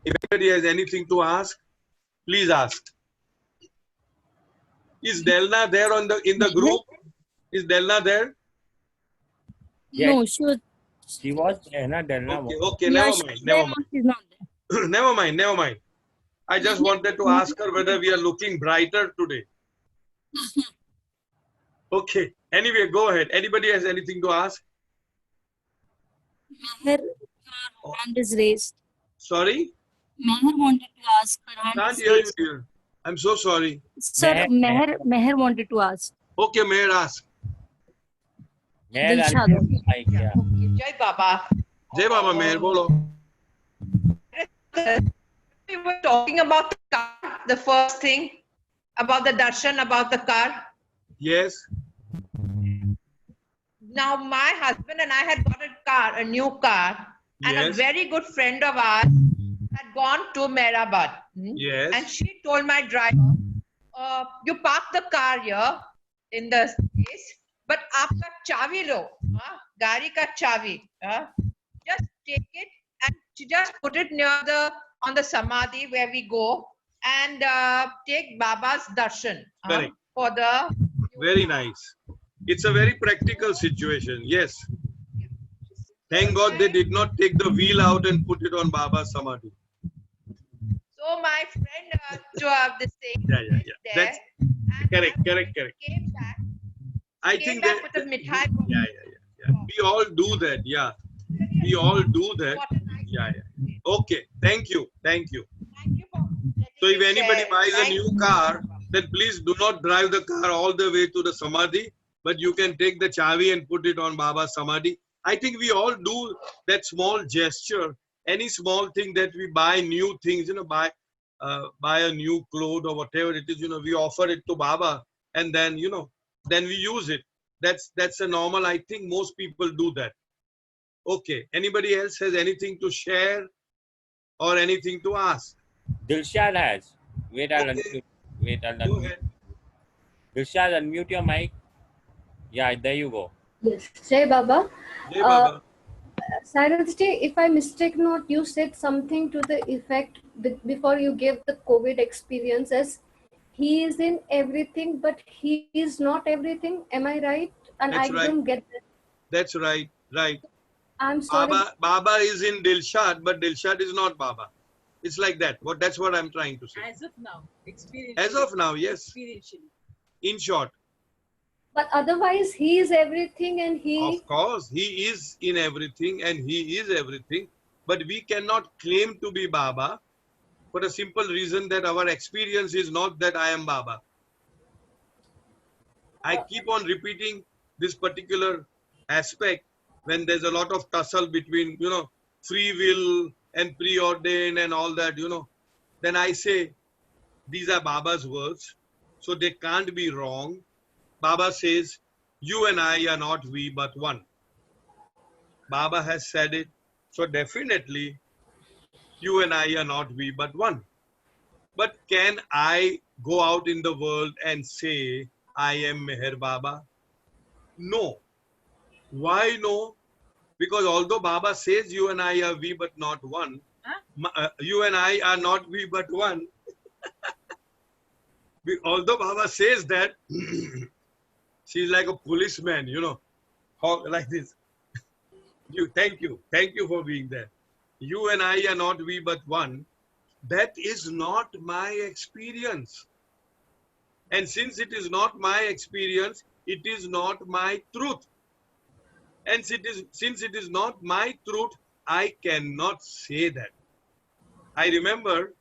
If anybody has anything to ask, please ask. Is Delna there on the in the group? Is Delna there? Yeah. No, She was Anna Delna. Okay, never mind. She's not there. Never mind. I just wanted to ask her whether we are looking brighter today. Okay. Anyway, go ahead. Anybody has anything to ask? Meher, her hand is raised. Sorry? Meher wanted to ask, her hand Can't is hear you, raised. dear. I'm so sorry. Sir, Meher wanted to ask. Okay, Mayor, ask. Dilshad. Yeah. Jai Baba. Jai Baba, Mayor, bolo. We were talking about the car, the first thing, about the darshan, about the car. Yes. Now, my husband and I had got a car, a new car, and a Yes. very good friend of ours had gone to Mehrabad. Yes. And she told my driver, you park the car here in the space, but aapka chavi lo, gari ka chavi, just take it and just put it near on the samadhi where we go and take Baba's darshan Correct. for the Very nice. It's a very practical situation. Yes. Thank God they did not take the wheel out and put it on Baba's Samadhi. So my friend this thing Yeah. there, That's and correct. came back. I Came think back that. with a mithai. Yeah. We all do that. Yeah. We all do that. What a nice Yeah. Okay. Thank you. Thank you for So if letting me anybody share. buys a Thank new you. car, then please do not drive the car all the way to the Samadhi, but you can take the chavi and put it on Baba's Samadhi. I think we all do that small gesture. Any small thing that we buy, new things, buy a new cloth or whatever it is, we offer it to Baba, and then then we use it. That's a normal. I think most people do that. Okay. Anybody else has anything to share or anything to ask? Dilshad has. Wait, I'll Okay. unmute. Wait, I'll Go unmute. ahead. Dilshad, unmute your mic. Yeah, there you go. Yes, Jai Baba. Jai Baba. Sairajji, if I mistake not, you said something to the effect before you gave the COVID experience as he is in everything, but he is not everything. Am I right? And That's I right. don't get that. That's right. Right. I'm sorry. Baba is in Dilshad, but Dilshad is not Baba. It's like that. That's what I'm trying to say. As of now, experience. As of now, yes. Experientially. In short, But otherwise, he is everything and he. of course, he is in everything and he is everything. But we cannot claim to be Baba for the simple reason that our experience is not that I am Baba. I keep on repeating this particular aspect when there's a lot of tussle between, free will and preordained and all that, then I say, these are Baba's words, so they can't be wrong. Baba says, you and I are not we but one. Baba has said it, so definitely you and I are not we but one. But can I go out in the world and say, I am Meher Baba? No. Why no? Because although Baba says you and I are we but not one, you and I are not we but one. Although Baba says that, she's like a policeman, like this. Thank you for being there. You and I are not we but one. That is not my experience. And since it is not my experience, it is not my truth. And since it is not my truth, I cannot say that. I remember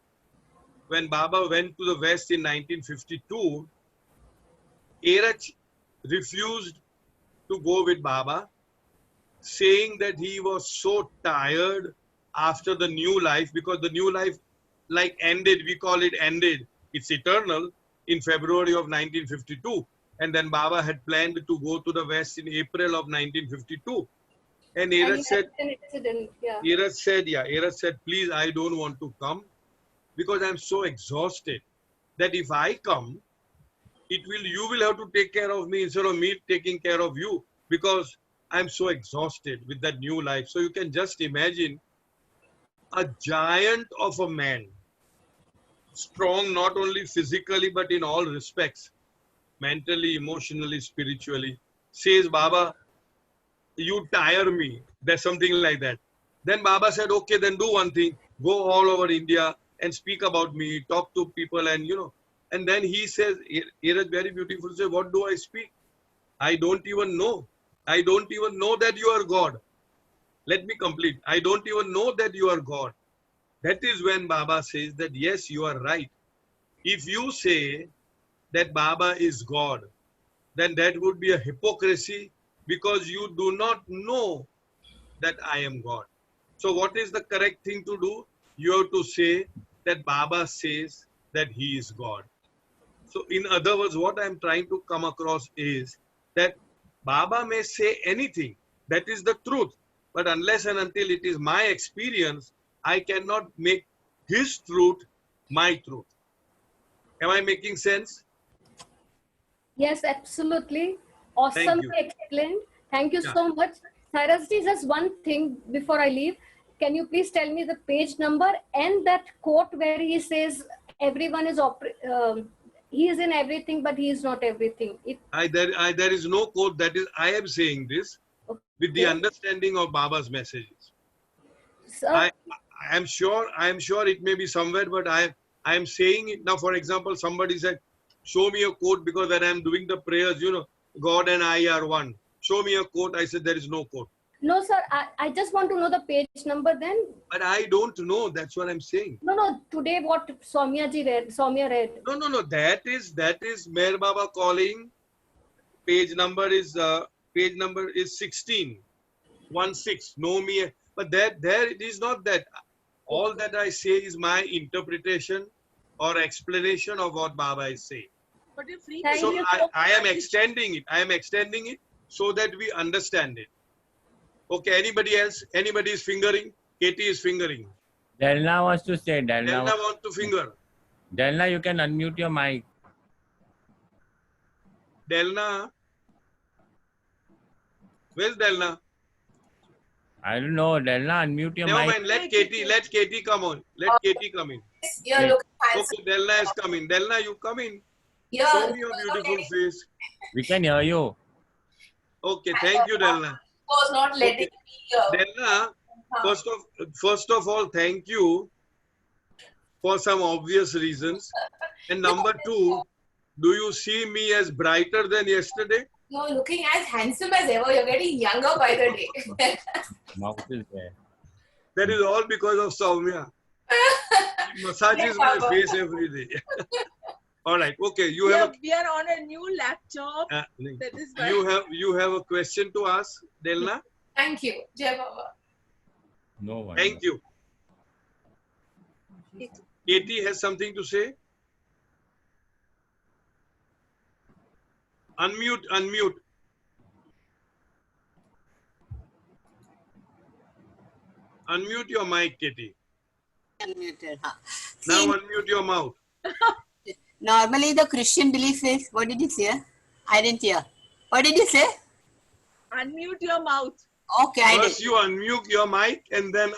when Baba went to the West in 1952, Erach refused to go with Baba, saying that he was so tired after the new life, because the new life ended, we call it ended, it's eternal, in February of 1952. And then Baba had planned to go to the West in April of 1952. And Erach said, an accident. Yeah. Erach said, please, I don't want to come because I'm so exhausted that if I come, you will have to take care of me instead of me taking care of you, because I'm so exhausted with that new life. So you can just imagine a giant of a man, strong not only physically but in all respects, mentally, emotionally, spiritually, says, Baba, you tire me. There's something like that. Then Baba said, okay, then do one thing. Go all over India and speak about me, talk to people, and and then he says, Erach very beautiful, say, what do I speak? I don't even know. I don't even know that you are God. Let me complete. I don't even know that you are God. That is when Baba says that, yes, you are right. if you say that Baba is God, then that would be a hypocrisy because you do not know that I am God. So what is the correct thing to do? You have to say that Baba says that he is God. So in other words, what I'm trying to come across is that Baba may say anything. That is the truth. But unless and until it is my experience, I cannot make his truth my truth. Am I making sense? Yes, absolutely. Thank Awesomely you. explained. Thank you Yeah. so much. Cyrusji, just one thing before I leave. Can you please tell me the page number and that quote where he says everyone is he is in everything, but he is not everything. There is no quote that is, I am saying this with the Okay. understanding of Baba's messages. Sir, I am sure it may be somewhere, but I am saying it now. For example, somebody said, show me a quote because when I am doing the prayers, God and I are one. Show me a quote. I said, there is no quote. no, sir. I just want to know the page number then. But I don't know. That's what I'm saying. No. Today what Soumya read. No. That is Meher Baba calling. Page number is 16. 16. Know me. But there it is not that. All that I say is my interpretation or explanation of what Baba is saying. But you're free. Thank So you I am extending it. I am extending it so that we understand it. Okay, anybody else? Anybody is fingering? Katie is fingering. Delna wants to say. Delna wants to finger. Delna, you can unmute your mic. Delna. Where's Delna? I don't know. Delna, unmute your Never mic. mind. Let Katie come on. Let Katie come in. You're looking handsome. Okay, Delna is coming. Delna, you come in. You're Show me your beautiful face. We can hear you. Okay, thank you, Delna. was not letting me hear. Delna, first of all, thank you for some obvious reasons. And number two, do you see me as brighter than yesterday? You're looking as handsome as ever. You're getting younger by the day. Mouth is there. That is all because of Soumya. She massages my face every day. All right. Okay. You have We are on a new laptop. That is why. you have a question to ask, Delna? Thank you. Jai Baba. No one. Thank you. Katie has something to say. Unmute. Unmute your mic, Katie. Unmuted, huh? Now See, unmute your mouth. normally the Christian belief is, what did you say? I didn't hear. What did you say? Unmute your mouth. Okay, I First did. you unmute your mic and then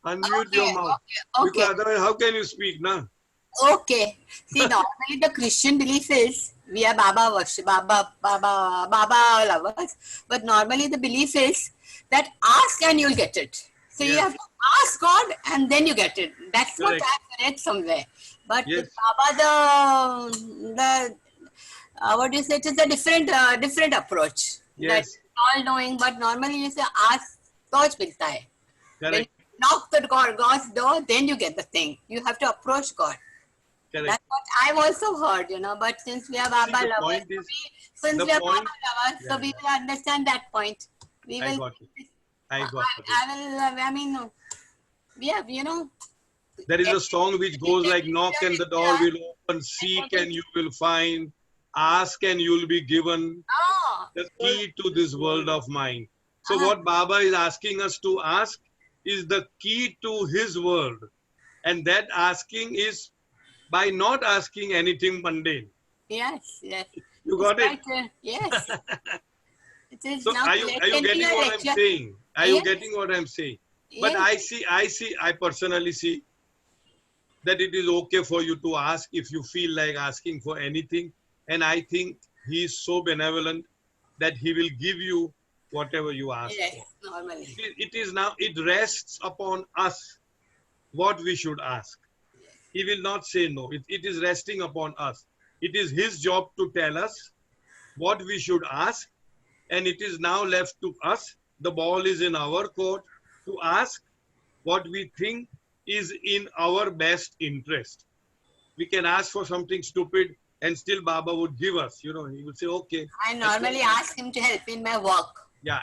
unmute your mouth. Okay. Because otherwise, how can you speak, na? Okay. See, normally the Christian belief is we are Baba worship, Baba lovers. But normally the belief is that ask and you'll get it. So you Yes. have to ask God and then you get it. That's what Correct. I've read somewhere. But Yes. with Baba, the what do you say? It is a different approach. Yes. That's all knowing, but normally you say ask, touch milta hai. When Correct. you knock the God's door, then you get the thing. You have to approach God. Correct. That's what I've also heard, But since we are Baba the lovers, point is- since the we are point- Baba lovers, so Yeah, we will understand that point. We I will. got it. I got it. I mean, we have, There is a song which goes like, knock and the door will open, seek and you will find, ask and you'll be given Oh, the key to this world of mine. So what Baba is asking us to ask is the key to his world. And that asking is by not asking anything mundane. yes. You got it? Right, yes. It is So now are you attending getting a what I'm lecture. saying? Are you Yes. getting what I'm saying? But Yes. I personally see that it is okay for you to ask if you feel like asking for anything. And I think he is so benevolent that he will give you whatever you ask Yes, for. normally. It rests upon us what we should ask. He will not say no. It is resting upon us. It is his job to tell us what we should ask. And it is now left to us. The ball is in our court to ask what we think is in our best interest. we can ask for something stupid and still Baba would give us. He would say, okay. I normally ask him to help in my work. Yeah.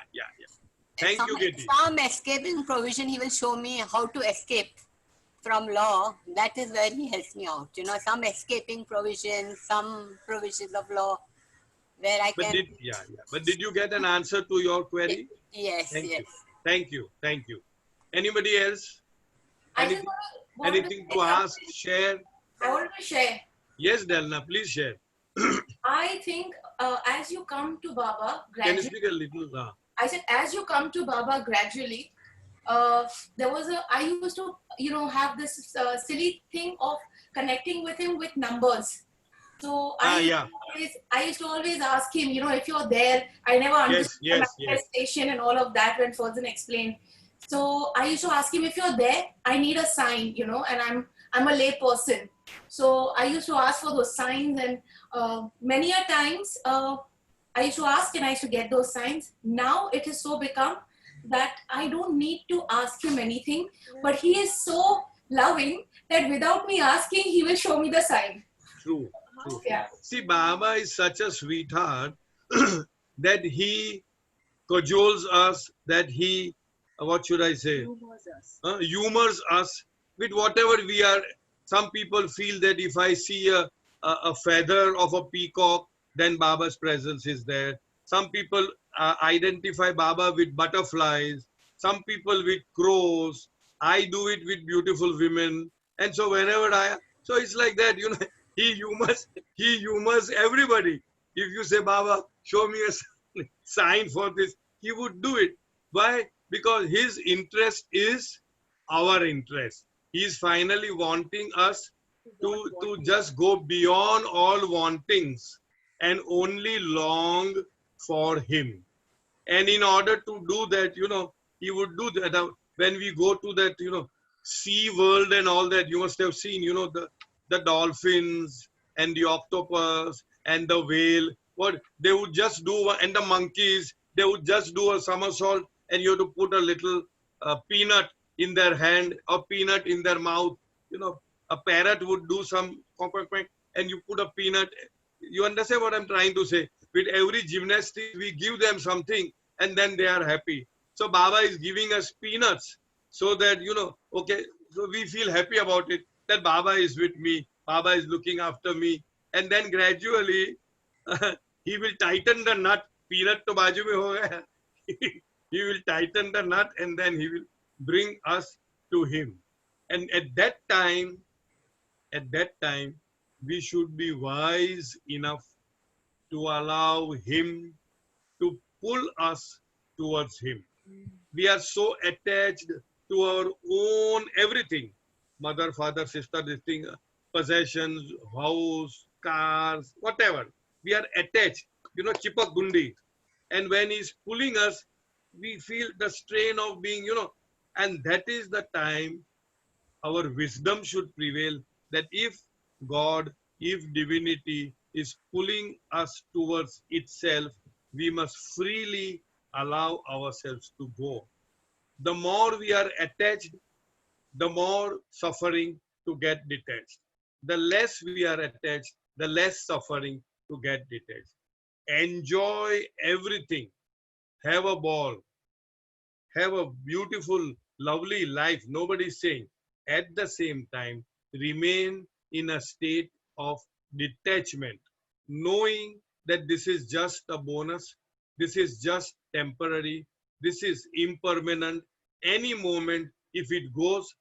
Thank you, Katie. Some escaping provision, he will show me how to escape from law. That is where he helps me out. Some escaping provisions, some provisions of law where I can. But did you get an answer to your query? Yes, Thank you. Thank you. Anybody else? Anything to ask, share? I want to share. Yes, Delna, please share. I think as you come to Baba Can you gradually, speak a little? I said as you come to Baba gradually, I used to, have this silly thing of connecting with him with numbers. So I used to always ask him, if you're there. I never understood the manifestation and all of that when Ferdinand explained. So I used to ask him, if you're there, I need a sign, and I'm a lay person. So I used to ask for those signs, and many a times I used to ask and I used to get those signs. Now it has so become that I don't need to ask him anything, but he is so loving that without me asking, he will show me the sign. True. Yeah. See, Baba is such a sweetheart that he cajoles us, that he, what should I say? Humors us with whatever we are. Some people feel that if I see a feather of a peacock, then Baba's presence is there. Some people identify Baba with butterflies. Some people with crows. I do it with beautiful women. And so whenever so it's like that, he humors everybody. If you say, Baba, show me a sign for this, he would do it. Why? Because his interest is our interest. He is finally wanting us to just go beyond all wantings and only long for him. And in order to do that, he would do that. When we go to that, sea world and all that, you must have seen, the dolphins and the octopus and the whale. What they would just do, and the monkeys, they would just do a somersault, and you have to put a little peanut in their hand or peanut in their mouth. A parrot would do some quack, quack, quack, and you put a peanut. You understand what I'm trying to say? With every gymnastic, we give them something and then they are happy. So Baba is giving us peanuts so that, okay, so we feel happy about it, that Baba is with me, Baba is looking after me. And then gradually, he will tighten the nut. Peanut to baju mein ho gaya. He will tighten the nut and then he will bring us to him. And at that time, we should be wise enough to allow him to pull us towards him. We are so attached to our own everything. Mother, father, sister, this thing, possessions, house, cars, whatever. We are attached, chipak gundi. And when he's pulling us, we feel the strain of being, and that is the time our wisdom should prevail, that if God, if divinity is pulling us towards itself, we must freely allow ourselves to go. The more we are attached, the more suffering to get detached. The less we are attached, the less suffering to get detached. Enjoy everything. Have a ball. Have a beautiful, lovely life. Nobody is saying. At the same time, remain in a state of detachment, knowing that this is just a bonus, this is just temporary, this is impermanent. Any moment, if it goes,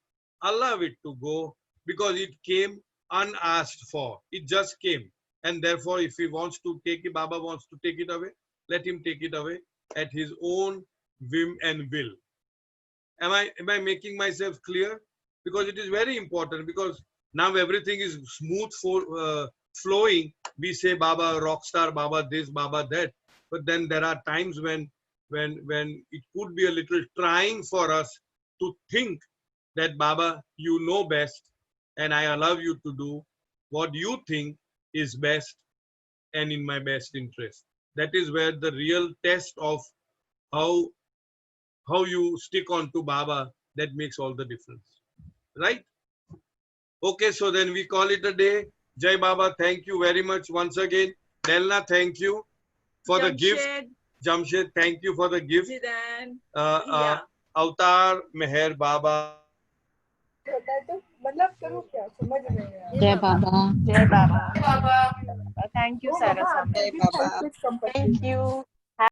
allow it to go, because it came unasked for. It just came. And therefore, if he wants to take it, Baba wants to take it away, let him take it away at his own whim and will. Am I making myself clear? Because it is very important, because now everything is smooth flowing. We say Baba rockstar, Baba this, Baba that. But then there are times when it could be a little trying for us to think that Baba, you know best, and I allow you to do what you think is best and in my best interest. That is where the real test of how you stick on to Baba, that makes all the difference. Right? Okay, so then we call it a day. Jai Baba, thank you very much once again. Delna, thank you for the gift. Jamshed, thank you for the gift. Zidan. Avatar, Meher Baba. Jai Baba. Jai Baba. Baba. Thank you, Saraswati. Jai Baba. Thank you.